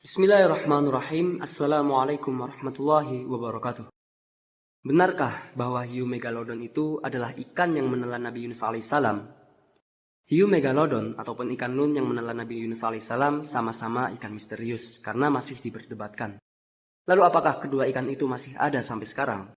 Bismillahirrahmanirrahim. Assalamualaikum warahmatullahi wabarakatuh. Benarkah bahwa hiu megalodon itu adalah ikan yang menelan Nabi Yunus alaihissalam? Hiu megalodon ataupun ikan nun yang menelan Nabi Yunus alaihissalam sama-sama ikan misterius karena masih diperdebatkan. Lalu apakah kedua ikan itu masih ada sampai sekarang?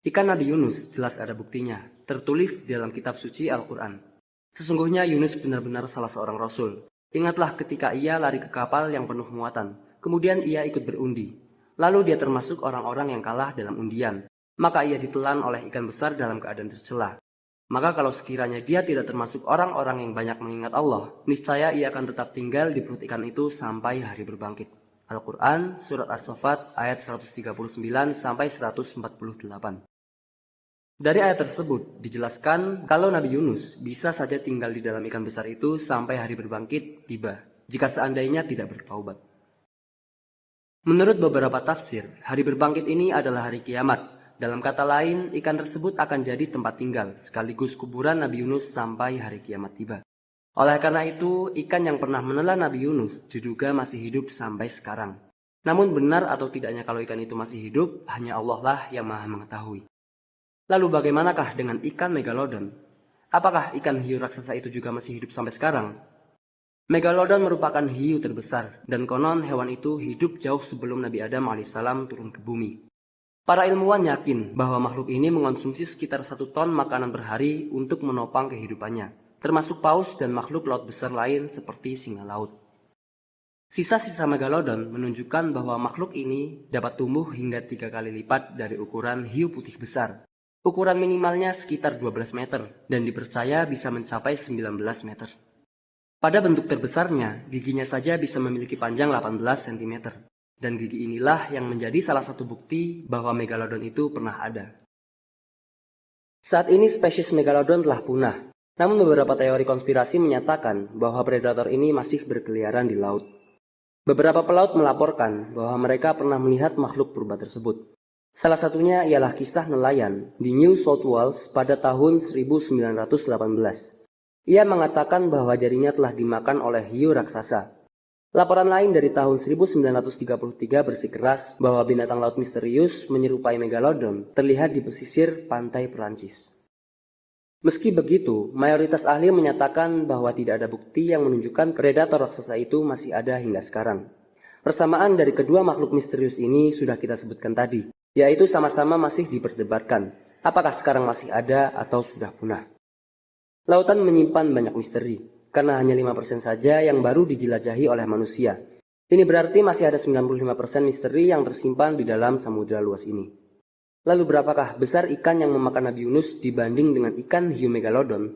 Ikan Nabi Yunus jelas ada buktinya, tertulis di dalam kitab suci Al-Quran. Sesungguhnya Yunus benar-benar salah seorang rasul. Ingatlah ketika ia lari ke kapal yang penuh muatan, kemudian ia ikut berundi. Lalu dia termasuk orang-orang yang kalah dalam undian. Maka ia ditelan oleh ikan besar dalam keadaan tercela. Maka kalau sekiranya dia tidak termasuk orang-orang yang banyak mengingat Allah, niscaya ia akan tetap tinggal di perut ikan itu sampai hari berbangkit. Al-Quran, Surat As-Saffat ayat 139 sampai 148. Dari ayat tersebut dijelaskan kalau Nabi Yunus bisa saja tinggal di dalam ikan besar itu sampai hari berbangkit tiba, jika seandainya tidak bertaubat. Menurut beberapa tafsir, hari berbangkit ini adalah hari kiamat. Dalam kata lain, ikan tersebut akan jadi tempat tinggal, sekaligus kuburan Nabi Yunus sampai hari kiamat tiba. Oleh karena itu, ikan yang pernah menelan Nabi Yunus diduga masih hidup sampai sekarang. Namun benar atau tidaknya kalau ikan itu masih hidup, hanya Allah lah yang maha mengetahui. Lalu bagaimanakah dengan ikan megalodon? Apakah ikan hiu raksasa itu juga masih hidup sampai sekarang? Megalodon merupakan hiu terbesar, dan konon hewan itu hidup jauh sebelum Nabi Adam alaihissalam turun ke bumi. Para ilmuwan yakin bahwa makhluk ini mengonsumsi sekitar 1 ton makanan per hari untuk menopang kehidupannya, termasuk paus dan makhluk laut besar lain seperti singa laut. Sisa-sisa megalodon menunjukkan bahwa makhluk ini dapat tumbuh hingga 3 kali lipat dari ukuran hiu putih besar. Ukuran minimalnya sekitar 12 meter dan dipercaya bisa mencapai 19 meter. Pada bentuk terbesarnya, giginya saja bisa memiliki panjang 18 cm. Dan gigi inilah yang menjadi salah satu bukti bahwa megalodon itu pernah ada. Saat ini spesies megalodon telah punah. Namun beberapa teori konspirasi menyatakan bahwa predator ini masih berkeliaran di laut. Beberapa pelaut melaporkan bahwa mereka pernah melihat makhluk purba tersebut. Salah satunya ialah kisah nelayan di New South Wales pada tahun 1918. Ia mengatakan bahwa jarinya telah dimakan oleh hiu raksasa. Laporan lain dari tahun 1933 bersikeras bahwa binatang laut misterius menyerupai megalodon terlihat di pesisir pantai Perancis. Meski begitu, mayoritas ahli menyatakan bahwa tidak ada bukti yang menunjukkan predator raksasa itu masih ada hingga sekarang. Persamaan dari kedua makhluk misterius ini sudah kita sebutkan tadi, yaitu sama-sama masih diperdebatkan, apakah sekarang masih ada atau sudah punah. Lautan menyimpan banyak misteri, karena hanya 5% saja yang baru dijelajahi oleh manusia. Ini berarti masih ada 95% misteri yang tersimpan di dalam samudera luas ini. Lalu berapakah besar ikan yang memakan Nabi Yunus dibanding dengan ikan hiu megalodon?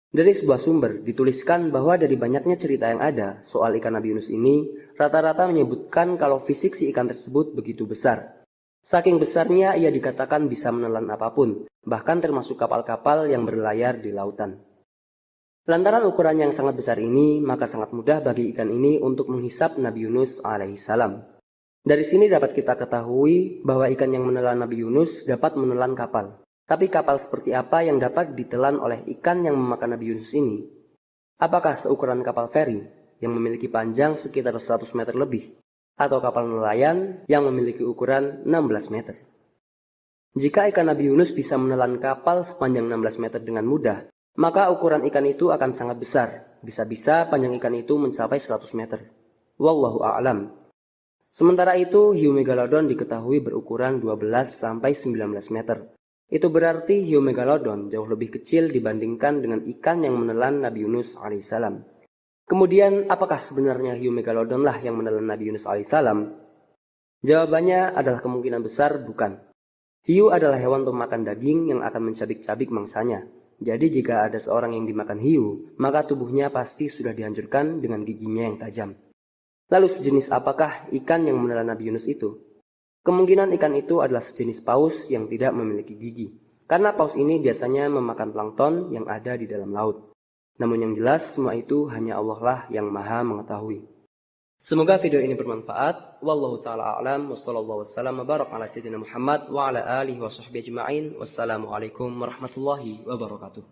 Dari sebuah sumber dituliskan bahwa dari banyaknya cerita yang ada soal ikan Nabi Yunus ini, rata-rata menyebutkan kalau fisik si ikan tersebut begitu besar. Saking besarnya ia dikatakan bisa menelan apapun, bahkan termasuk kapal-kapal yang berlayar di lautan. Lantaran ukuran yang sangat besar ini, maka sangat mudah bagi ikan ini untuk menghisap Nabi Yunus alaihissalam. Dari sini dapat kita ketahui bahwa ikan yang menelan Nabi Yunus dapat menelan kapal. Tapi kapal seperti apa yang dapat ditelan oleh ikan yang memakan Nabi Yunus ini? Apakah seukuran kapal feri yang memiliki panjang sekitar 100 meter lebih? Atau kapal nelayan yang memiliki ukuran 16 meter? Jika ikan Nabi Yunus bisa menelan kapal sepanjang 16 meter dengan mudah, maka ukuran ikan itu akan sangat besar. Bisa-bisa panjang ikan itu mencapai 100 meter. Wallahu a'lam. Sementara itu, hiu megalodon diketahui berukuran 12-19 meter. Itu berarti hiu megalodon jauh lebih kecil dibandingkan dengan ikan yang menelan Nabi Yunus alaihissalam. Kemudian, apakah sebenarnya hiu megalodon lah yang menelan Nabi Yunus alaihissalam? Jawabannya adalah kemungkinan besar bukan. Hiu adalah hewan pemakan daging yang akan mencabik-cabik mangsanya. Jadi jika ada seorang yang dimakan hiu, maka tubuhnya pasti sudah dihancurkan dengan giginya yang tajam. Lalu sejenis apakah ikan yang menelan Nabi Yunus itu? Kemungkinan ikan itu adalah sejenis paus yang tidak memiliki gigi. Karena paus ini biasanya memakan plankton yang ada di dalam laut. Namun yang jelas semua itu hanya Allah lah yang maha mengetahui. Semoga video ini bermanfaat. Wallahu ta'ala a'lam. Wassallallahu wassalam barak ala sayyidina Muhammad wa ala alihi wa sahbihi ajma'in. Wassalamualaikum warahmatullahi wabarakatuh.